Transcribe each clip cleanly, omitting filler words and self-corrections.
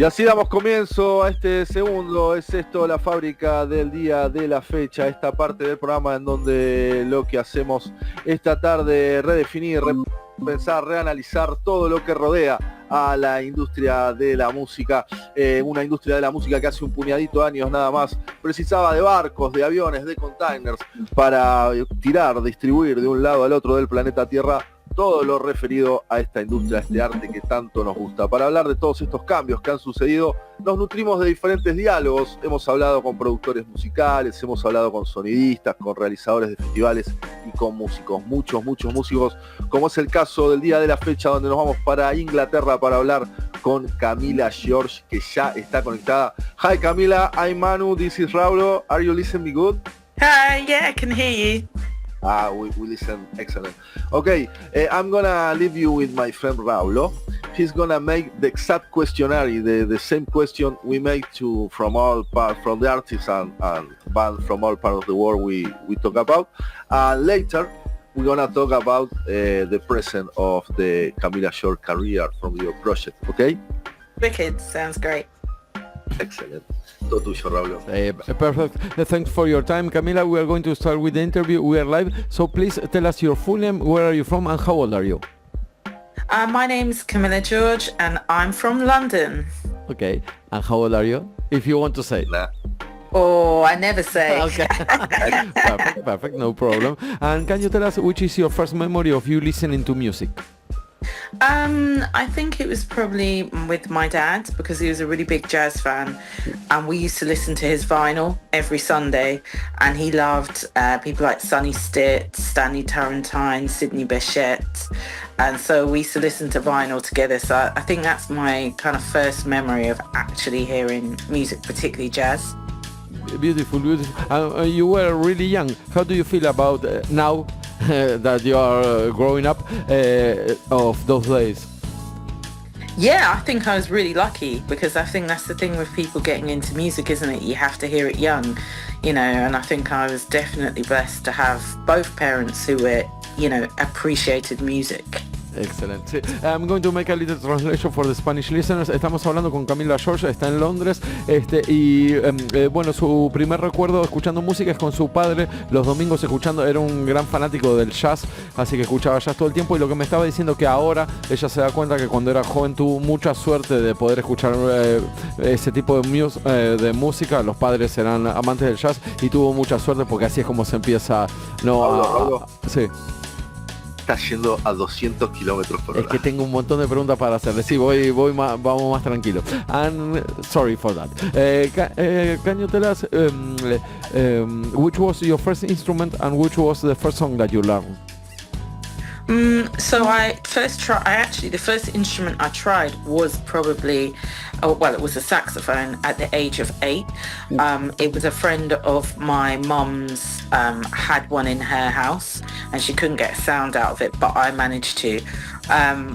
Y así damos comienzo a este segundo, es esto la fábrica del día de la fecha, esta parte del programa en donde lo que hacemos es tratar de redefinir, repensar, reanalizar todo lo que rodea a la industria de la música, una industria de la música que hace un puñadito de años nada más precisaba de barcos, de aviones, de containers para tirar, distribuir de un lado al otro del planeta Tierra todo lo referido a esta industria, a este arte que tanto nos gusta. Para hablar de todos estos cambios que han sucedido, nos nutrimos de diferentes diálogos. Hemos hablado con productores musicales, hemos hablado con sonidistas, con realizadores de festivales y con músicos, muchos músicos, como es el caso del día de la fecha, donde nos vamos para Inglaterra para hablar con CAMILLA GEORGE, que ya está conectada. Hi Camila, I'm Manu, this is Raulo. Are you listening me good? Hi, yeah, I can hear you. We listen excellent. Okay, I'm gonna leave you with my friend Raulo. He's gonna make the exact questionnaire, the same question we make from the artists and bands from all parts of the world we talk about. Later, we're gonna talk about the present of the CAMILLA GEORGE career from your project. Okay? Wicked, sounds great. Excellent. Todo tuyo, Raulo. Perfect. Thanks for your time, Camila. We are going to start with the interview. We are live. So please tell us your full name, where are you from, and how old are you? My name's CAMILLA GEORGE and I'm from London. Okay. And how old are you? If you want to say. Nah. Oh, I never say. Okay. Perfect. No problem. And can you tell us which is your first memory of you listening to music? I think it was probably with my dad because he was a really big jazz fan and we used to listen to his vinyl every Sunday and he loved people like Sonny Stitt, Stanley Turrentine, Sidney Bechet, and so we used to listen to vinyl together. So I think that's my kind of first memory of actually hearing music, particularly jazz. Beautiful. You were really young. How do you feel about now that you are growing up of those days? Yeah, I think I was really lucky because I think that's the thing with people getting into music, isn't it? You have to hear it young, and I think I was definitely blessed to have both parents who were, appreciated music. Excellent. Sí. I'm going to make a little translation for the Spanish listeners. Estamos hablando con CAMILLA GEORGE, está en Londres, y bueno, su primer recuerdo escuchando música es con su padre, los domingos escuchando, era un gran fanático del jazz, así que escuchaba jazz todo el tiempo, y lo que me estaba diciendo que ahora ella se da cuenta que cuando era joven tuvo mucha suerte de poder escuchar ese tipo de música, los padres eran amantes del jazz y tuvo mucha suerte porque así es como se empieza, sí. Está yendo a 200 kilómetros por hora. Es que tengo un montón de preguntas para hacerle. Sí, vamos más tranquilo. And sorry for that. Can you tell us which was your first instrument and which was the first song that you learned? So the first instrument I tried was probably, it was a saxophone at the age of 8. It was a friend of my mum's, had one in her house and she couldn't get a sound out of it, but I managed to.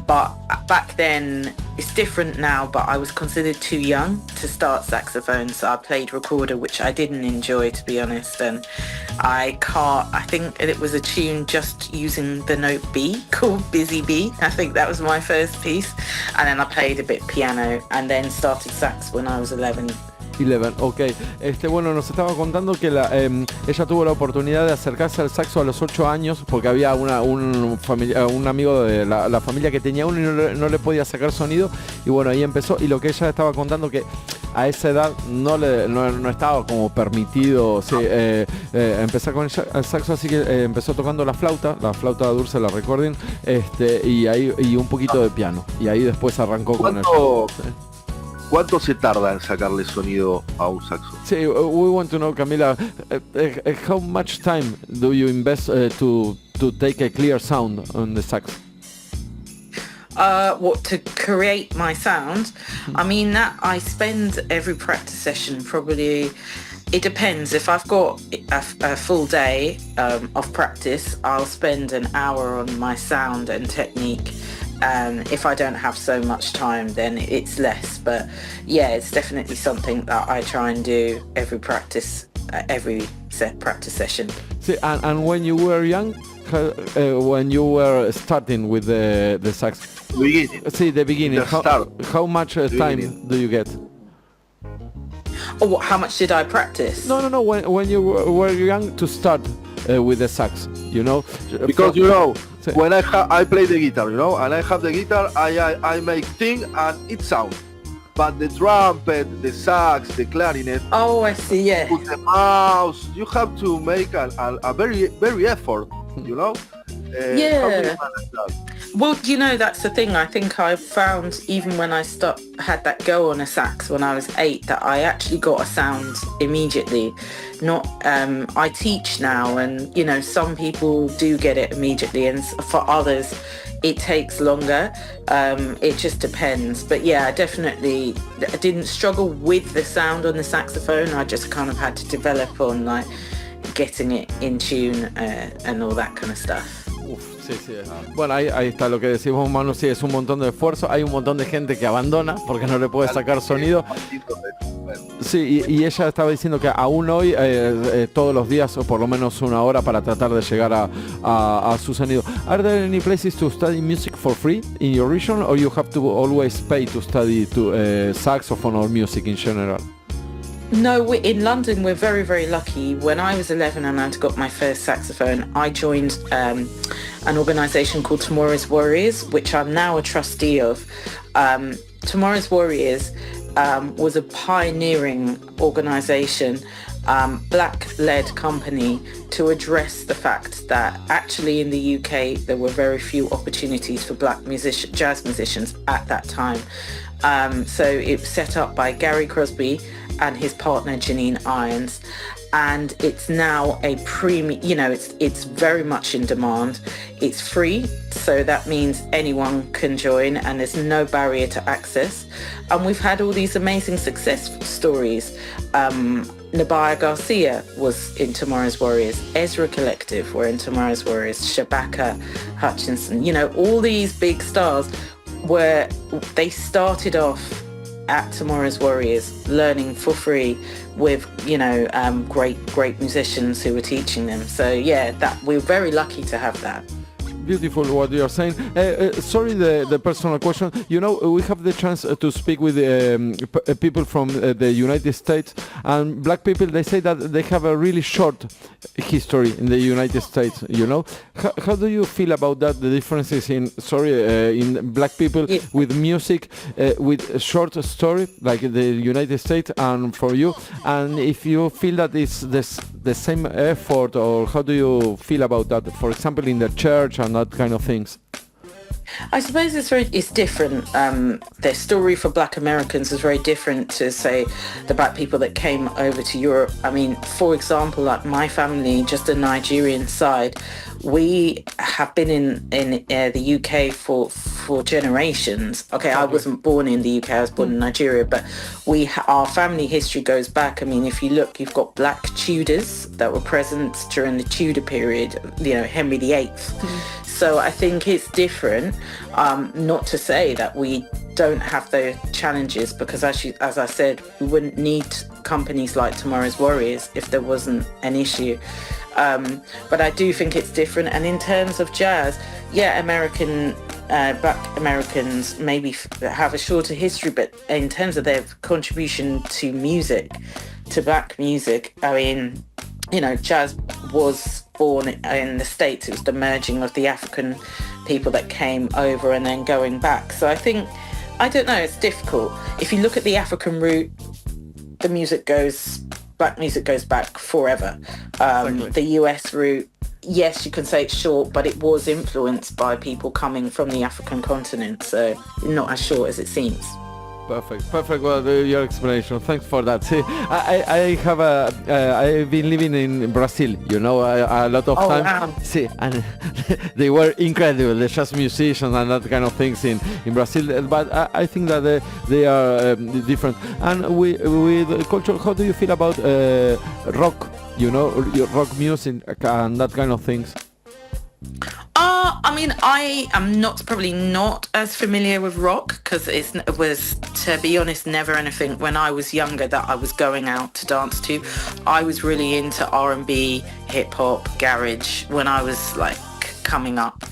But back then, it's different now, but I was considered too young to start saxophone, so I played recorder, which I didn't enjoy, to be honest, and I think it was a tune just using the note B called Busy Bee. I think that was my first piece, and then I played a bit piano and then started sax when I was 11. 11, ok. Bueno, nos estaba contando que ella tuvo la oportunidad de acercarse al saxo a los 8 años porque había un amigo de la familia que tenía uno y no le podía sacar sonido, y bueno, ahí empezó, y lo que ella estaba contando que a esa edad no estaba como permitido, sí, empezar con el saxo, así que empezó tocando la flauta dulce, la recording, y un poquito de piano, y ahí después arrancó con el... ¿Cuánto se tarda en sacarle sonido a un saxo? Sí, we want to know, Camila, how much time do you invest to take a clear sound on the sax? To create my sound? I mean, that I spend every practice session probably... It depends. If I've got a full day of practice, I'll spend an hour on my sound and technique. If I don't have so much time, then it's less. But yeah, it's definitely something that I try and do every practice session. See, and when you were young, when you were starting with the sax? Beginning. See, the beginning. How much time beginning. do you get? Oh, how much did I practice? No. When you were young to start with the sax, you know. Because when I play the guitar, and I have the guitar, I make thing and it sounds. But the trumpet, the sax, the clarinet. Oh, I see. Yeah. With the mouse, you have to make a very effort, Yeah. How do you manage that? Well, that's the thing. I think I found even when I had that go on a sax when I was 8, that I actually got a sound immediately. I teach now, and some people do get it immediately, and for others it takes longer. It just depends. But yeah, I definitely didn't struggle with the sound on the saxophone. I just kind of had to develop on like getting it in tune and all that kind of stuff. Sí. Bueno, ahí está lo que decimos, Manu, sí, es un montón de esfuerzo. Hay un montón de gente que abandona porque no le puede sacar sonido. Sí, y ella estaba diciendo que aún hoy, todos los días, o por lo menos una hora para tratar de llegar a su sonido. Are there any places to study music for free in your region, or you have to always pay to study saxophone or music in general? No, in London we're very, very lucky. When I was 11 and I got my first saxophone, I joined an organisation called Tomorrow's Warriors, which I'm now a trustee of. Tomorrow's Warriors was a pioneering organisation, black-led company, to address the fact that actually in the UK there were very few opportunities for black jazz musicians at that time. So it was set up by Gary Crosby and his partner Janine Irons, and it's now a premium, it's very much in demand. It's free, so that means anyone can join and there's no barrier to access. And we've had all these amazing success stories. Nabaya Garcia was in Tomorrow's Warriors, Ezra Collective were in Tomorrow's Warriors, Shabaka Hutchinson, all these big stars where they started off at Tomorrow's Warriors learning for free with great musicians who were teaching them. So yeah, that we're very lucky to have that. Beautiful what you are saying. Sorry, the personal question. We have the chance to speak with people from the United States, and black people, they say that they have a really short history in the United States. How do you feel about that? The differences in black people with music, with a short story like the United States, and for you, and if you feel that it's the same effort, or how do you feel about that? For example, in the church and that kind of things. I suppose it's different. Their story for black Americans is very different to, say, the black people that came over to Europe. I mean, for example, like my family, just the Nigerian side, we have been in the UK for generations. Okay, I wasn't born in the UK, I was born in Nigeria, but our family history goes back. I mean, if you look, you've got black Tudors that were present during the Tudor period, Henry VIII. So I think it's different, not to say that we don't have the challenges, because as I said, we wouldn't need companies like Tomorrow's Warriors if there wasn't an issue. But I do think it's different. And in terms of jazz, black Americans maybe have a shorter history, but in terms of their contribution to music, to black music, I mean, jazz was born in the States. It was the merging of the African people that came over and then going back. So I think, I don't know, it's difficult. If you look at the African root, black music goes back forever. Exactly. The US route, yes, you can say it's short, but it was influenced by people coming from the African continent, so not as short as it seems. Perfect. Well, your explanation. Thanks for that. See, I've been living in Brazil. A lot of time. Wow. See, and they were incredible. The jazz musicians and that kind of things in Brazil. But I think that they are different. And with culture, how do you feel about rock? Your rock music and that kind of things. I mean, I am probably not as familiar with rock, because it was, to be honest, never anything when I was younger that I was going out to dance to. I was really into R&B, hip hop, garage when I was like coming up.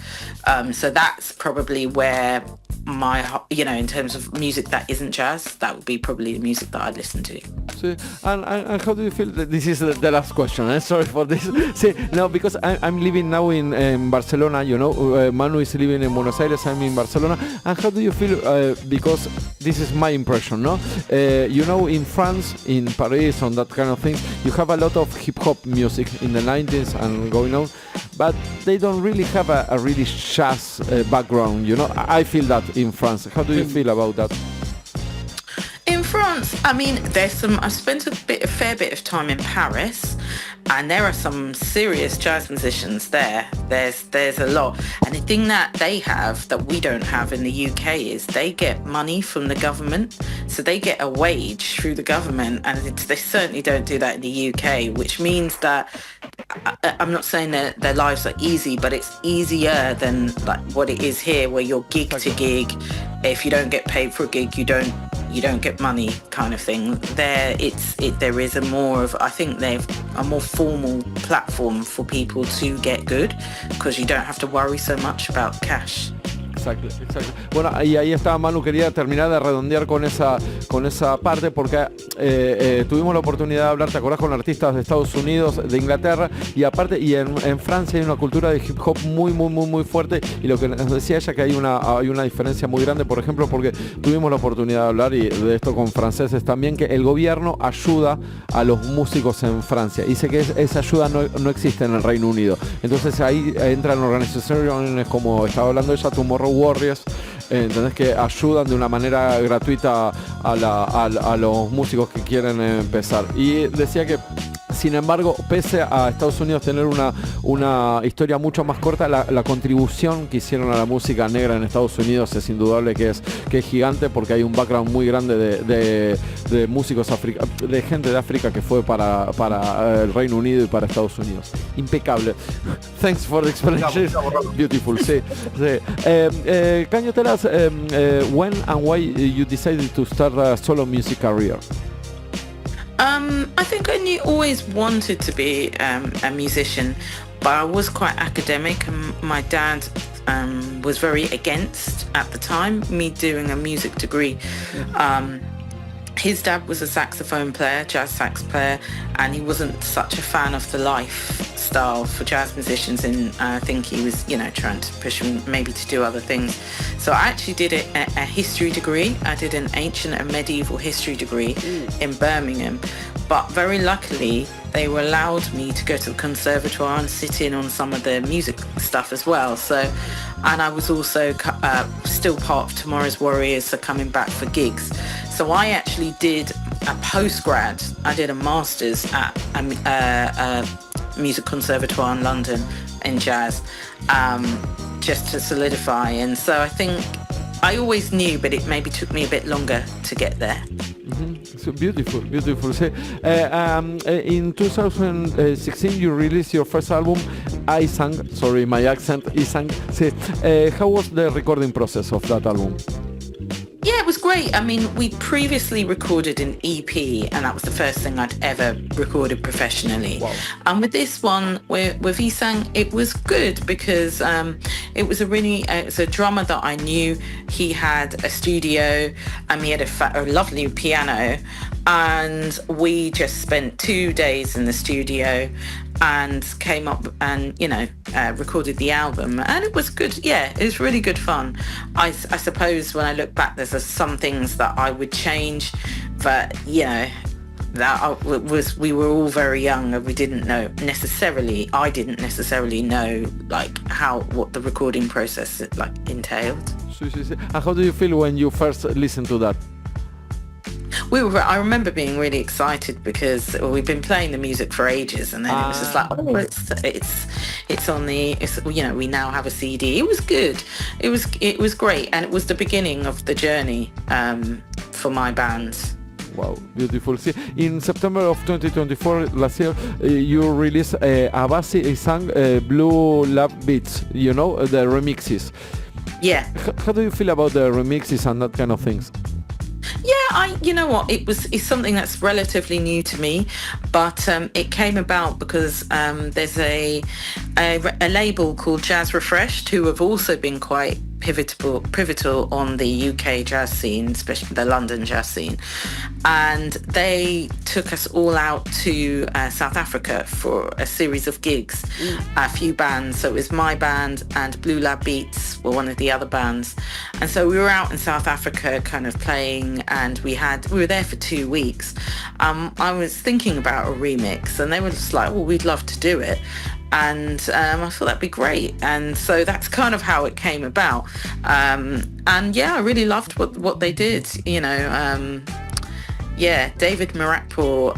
So that's probably where my, in terms of music that isn't jazz, that would be probably the music that I'd listen to. See, and how do you feel that this is the last question? I'm sorry for this. See, no, because I'm living now in Barcelona, Manu is living in Buenos Aires, I'm in Barcelona. And how do you feel, because this is my impression, no? In France, in Paris, on that kind of things, you have a lot of hip-hop music in the 90s and going on, but they don't really have a really jazz background, I feel that in France. How do you feel about that? In France, I mean, I've spent a fair bit of time in Paris, and there are some serious jazz musicians there. There's a lot. And the thing that they have that we don't have in the UK is they get money from the government. So they get a wage through the government, and they certainly don't do that in the UK, which means that I'm not saying that their lives are easy, but it's easier than like what it is here, where you're gig to gig. If you don't get paid for a gig, you don't get money, kind of thing. There is I think they've a more formal platform for people to get good, because you don't have to worry so much about cash. Exacto. Bueno, y ahí está Manu, quería terminar de redondear con esa parte, porque tuvimos la oportunidad de hablar, ¿te acordás?, con artistas de Estados Unidos, de Inglaterra, y aparte, y en Francia hay una cultura de hip hop muy fuerte, y lo que nos decía ella, que hay una diferencia muy grande, por ejemplo, porque tuvimos la oportunidad de hablar y de esto con franceses también, que el gobierno ayuda a los músicos en Francia, y dice que esa ayuda no existe en el Reino Unido. Entonces ahí entran organizaciones como estaba hablando ella, Tomorrow Warriors, ¿entendés?, que ayudan de una manera gratuita a los músicos que quieren empezar. Y decía que, sin embargo, pese a Estados Unidos tener una historia mucho más corta, la contribución que hicieron a la música negra en Estados Unidos es indudable que es gigante, porque hay un background muy grande de músicos de gente de África que fue para el Reino Unido y para Estados Unidos. Impecable. Thanks for the explanation. Beautiful. Sí. Can you tell us when and why you decided to start a solo music career? I think I always wanted to be a musician, but I was quite academic, and my dad was very against, at the time, me doing a music degree. His dad was a saxophone player, jazz sax player, and he wasn't such a fan of the lifestyle for jazz musicians, and I think he was, trying to push him maybe to do other things. So I actually did a history degree. I did an ancient and medieval history degree in Birmingham, but very luckily they were allowed me to go to the conservatoire and sit in on some of the music stuff as well. So, and I was also still part of Tomorrow's Warriors, so coming back for gigs. So I actually did a postgrad. I did a master's at a music conservatoire in London in jazz, just to solidify. And so I think I always knew, but it maybe took me a bit longer to get there. So beautiful. So, in 2016 you released your first album, I Sang. Sorry, my accent. I Sang. So, how was the recording process of that album? Yeah, it was great. I mean, we previously recorded an EP, and that was the first thing I'd ever recorded professionally. Wow. And with this one, with Isang, it was good because it was a drummer that I knew. He had a studio, and he had a lovely piano, and we just spent 2 days in the studio and came up and recorded the album, and it was good. Yeah, it was really good fun. I suppose when I look back, there's some things that I would change, but we were all very young, and I didn't necessarily know what the recording process entailed. And how do you feel when you first listened to that? I remember being really excited because we've been playing the music for ages, and then it was just like, it's on we now have a CD. It was good. It was great, and it was the beginning of the journey for my band. Wow, beautiful. See, in September of 2024, last year, you released Abasi Isang Blue Lab Beats, the remixes. Yeah. How do you feel about the remixes and that kind of things? Yeah, You know what, it's something that's relatively new to me, but it came about because there's a label called Jazz Refreshed, who have also been quite pivotal on the UK jazz scene, especially the London jazz scene, and they took us all out to South Africa for a series of gigs, a few bands. So it was my band and Blue Lab Beats were one of the other bands, and so we were out in South Africa kind of playing, and we were there for 2 weeks. I was thinking about a remix, and they were just like, well, we'd love to do it. And I thought that'd be great, and so that's kind of how it came about. And yeah, I really loved what they did. You know, David Mirakpour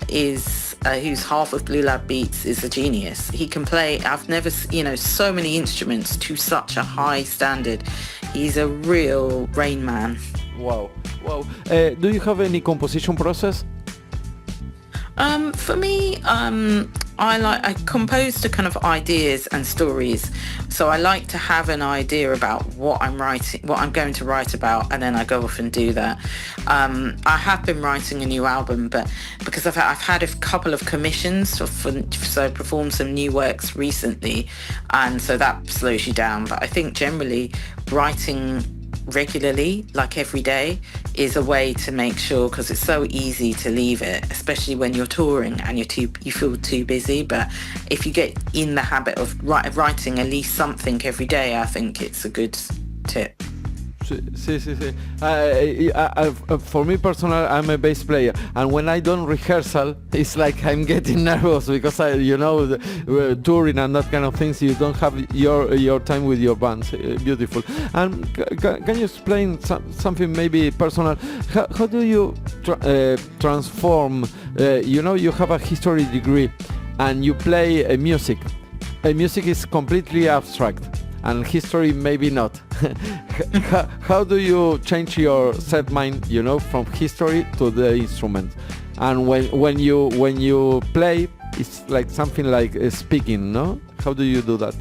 is who's half of Blue Lab Beats, is a genius. He can play. I've never, so many instruments to such a high standard. He's a real Rain Man. Wow. Do you have any composition process? For me, I compose to kind of ideas and stories. So I like to have an idea about what I'm going to write about, and then I go off and do that. I have been writing a new album, but because I've had a couple of commissions, so performed some new works recently, and so that slows you down. But I think generally writing regularly, like every day, is a way to make sure, because it's so easy to leave it, especially when you're touring and you feel too busy. But if you get in the habit of writing at least something every day, I think it's a good tip. Sí. For me personal, I'm a bass player, and when I don't rehearsal, it's like I'm getting nervous because touring and that kind of things, you don't have your time with your bands. Beautiful. And can you explain something maybe personal? How do you transform? You have a history degree, and you play music. Music is completely abstract, and history maybe not. How do you change your set mind, from history to the instrument? And when you play, it's like something like speaking, no? How do you do that?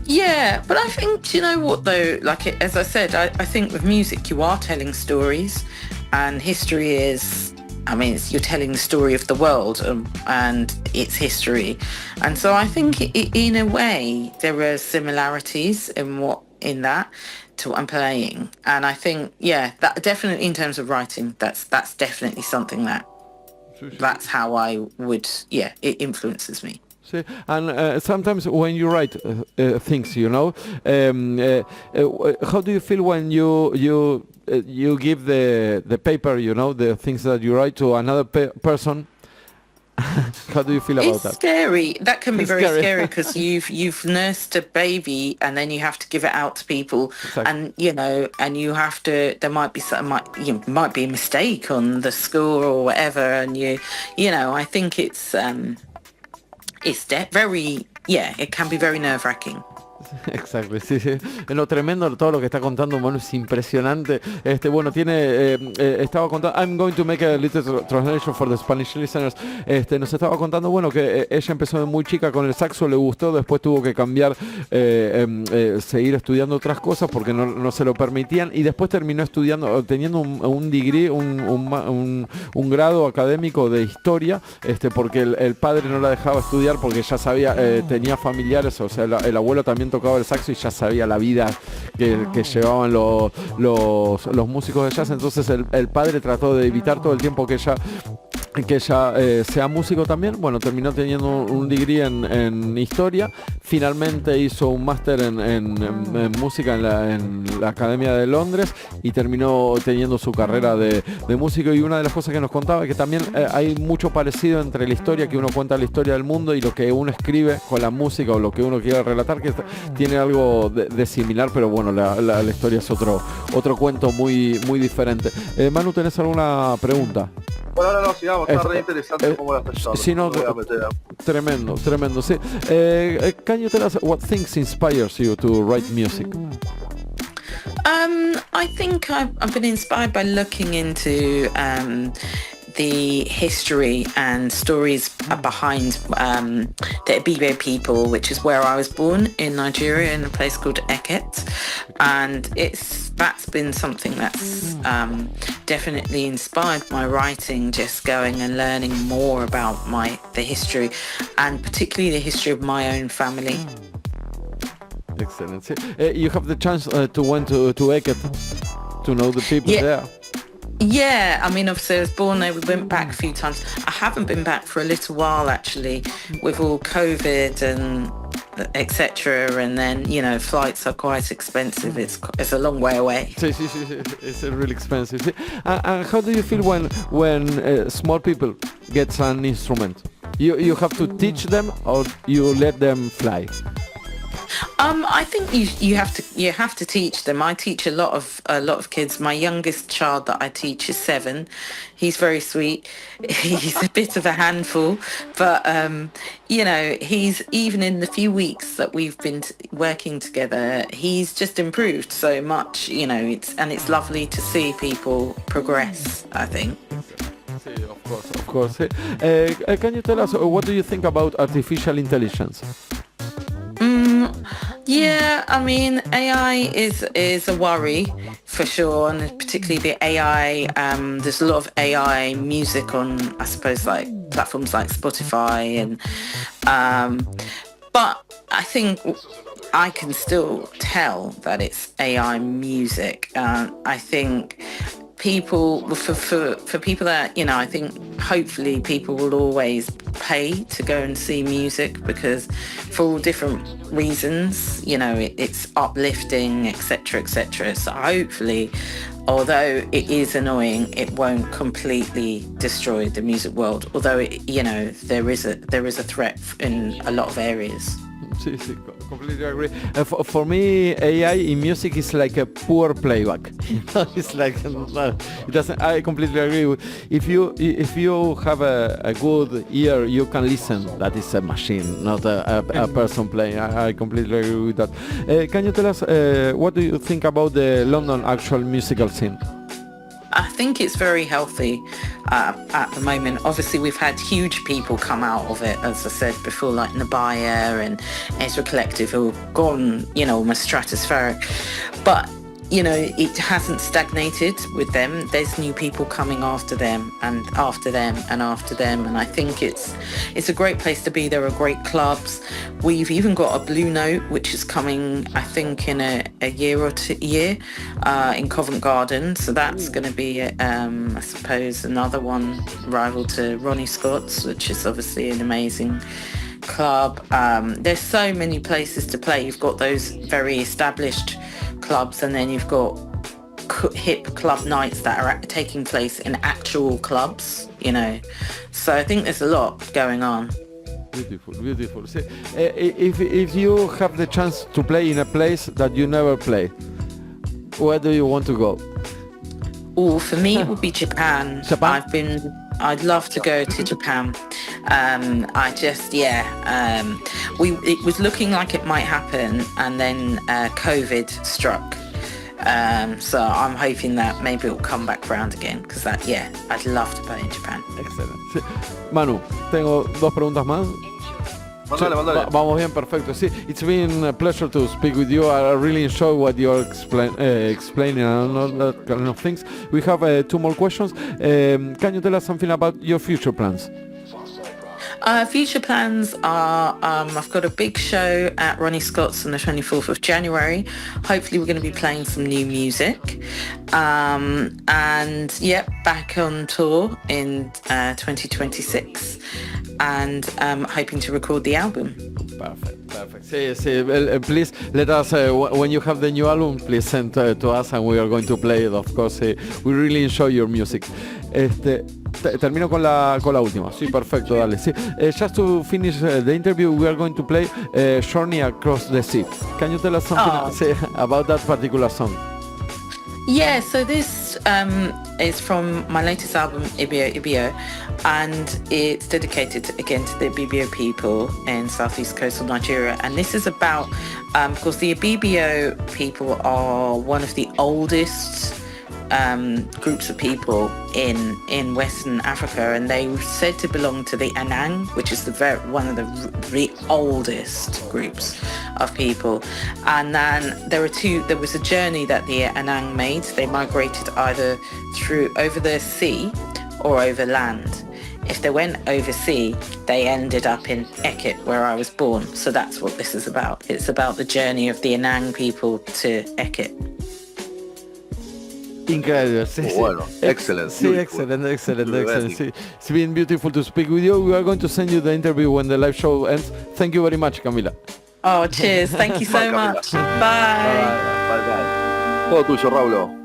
Yeah, but I think, you know what though, as I said, I think with music you are telling stories, and history is, you're telling the story of the world, and its history. And so I think in a way there are similarities in that to what I'm playing. And I think, that definitely in terms of writing, that's definitely something that's how I would, it influences me. See, and sometimes when you write things, how do you feel when you give the paper, the things that you write to another person? How do you feel about that? It's scary. That can be very scary because you've nursed a baby, and then you have to give it out to people. Exactly. And and you have to. There might be might be a mistake on the score or whatever, and I think it's very, it can be very nerve-wracking. Exacto, sí. Lo tremendo, todo lo que está contando, bueno, es impresionante. Estaba contando, I'm going to make a little translation for the Spanish listeners. Nos estaba contando, bueno, que ella empezó de muy chica con el saxo, le gustó, después tuvo que cambiar, seguir estudiando otras cosas porque no se lo permitían, y después terminó teniendo un degree, un grado académico de historia, porque el padre no la dejaba estudiar porque ya sabía, tenía familiares, o sea, el abuelo también tocaba el saxo y ya sabía la vida que llevaban los músicos de jazz. Entonces el padre trató de evitar todo el tiempo que ella sea músico también. Bueno, terminó teniendo un degree en historia, finalmente hizo un máster en música en la Academia de Londres y terminó teniendo su carrera de músico. Y una de las cosas que nos contaba es que también hay mucho parecido entre la historia que uno cuenta, la historia del mundo, y lo que uno escribe con la música o lo que uno quiere relatar, que tiene algo de similar, pero bueno, la historia es otro cuento muy, muy diferente. Manu, ¿tenés alguna pregunta? Bueno, no, sigamos, está re interesante cómo la estás llevando. Sí, no, tremendo, sí. Can you tell us what things inspires you to write music? I think I've been inspired by looking into the history and stories behind the Ibibio people, which is where I was born in Nigeria, in a place called Eket, and that's been something that's definitely inspired my writing, just going and learning more about the history, and particularly the history of my own family. Excellent. You have the chance to went to Eket to know the people there. Yeah, I mean, obviously I was born there. We went back a few times. I haven't been back for a little while, actually, with all COVID and etc. And then, flights are quite expensive. It's a long way away. It's really expensive. And how do you feel when small people get an instrument? You have to teach them, or you let them fly? I think you have to teach them. I teach a lot of kids. My youngest child that I teach is 7. He's very sweet. He's a bit of a handful, but he's, even in the few weeks that we've been working together, he's just improved so much. It's lovely to see people progress, I think. Of course. Can you tell us what do you think about artificial intelligence? Yeah, I mean, AI is a worry for sure, and particularly the AI. There's a lot of AI music on, I suppose, like platforms like Spotify, and but I think I can still tell that it's AI music. I think people, for people that, I think hopefully people will always pay to go and see music, because for all different reasons, it's uplifting, etc. So hopefully, although it is annoying, it won't completely destroy the music world, although there is a threat in a lot of areas. Completely agree. For me, AI in music is like a poor playback. It's like it doesn't. I completely agree. If you have a good ear, you can listen. That is a machine, not a person playing. I completely agree with that. Can you tell us what do you think about the London actual musical scene? I think it's very healthy at the moment. Obviously, we've had huge people come out of it, as I said before, like Nabaya and Ezra Collective, who have gone, almost stratospheric. But, it hasn't stagnated with them. There's new people coming after them and after them and after them. And I think it's a great place to be. There are great clubs. We've even got a Blue Note, which is coming, I think, in a year or two in Covent Garden. So that's going to be, I suppose, another one rival to Ronnie Scott's, which is obviously an amazing club. There's so many places to play. You've got those very established clubs, and then you've got hip club nights that are taking place in actual clubs, So I think there's a lot going on. Beautiful. See, if you have the chance to play in a place that you never play, where do you want to go? Oh, for me it would be Japan. I'd love to go to Japan. It was looking like it might happen, and then COVID struck. So I'm hoping that maybe it'll come back around again, because I'd love to play in Japan. Excelente. Sí. Manu, tengo 2 preguntas más. Mandale. Vamos bien, perfecto. Sí, it's been a pleasure to speak with you. I really enjoy what you're explaining and all that kind of things. We have 2 more questions. Can you tell us something about your future plans? Future plans are, I've got a big show at Ronnie Scott's on the 24th of January. Hopefully we're going to be playing some new music. Back on tour in 2026. And hoping to record the album. Perfect. Please let us, when you have the new album, please send to us, and we are going to play it, of course. We really enjoy your music. Termino con la última. Sí, perfecto, dale. Sí. Just to finish the interview, we are going to play Journey Across the Sea. Can you tell us something about that particular song? Yeah, so this is from my latest album, Ibio, and it's dedicated again to the Ibibio people in southeast coastal Nigeria. And this is about, because the Ibibio people are one of the oldest groups of people in Western Africa, and they were said to belong to the Anang, which is one of the oldest groups of people. And then there was a journey that the Anang made. They migrated either over the sea or over land. If they went overseas, they ended up in Ekit, where I was born. So that's what this is about. It's about the journey of the Anang people to Ekit. Incredible. Sí, bueno, excellent. Sí, excellent. Sí. It's been beautiful to speak with you. We are going to send you the interview when the live show ends. Thank you very much, Camila. Oh, cheers. Thank you so much. Bye. Bye. Todo tuyo, Raulo.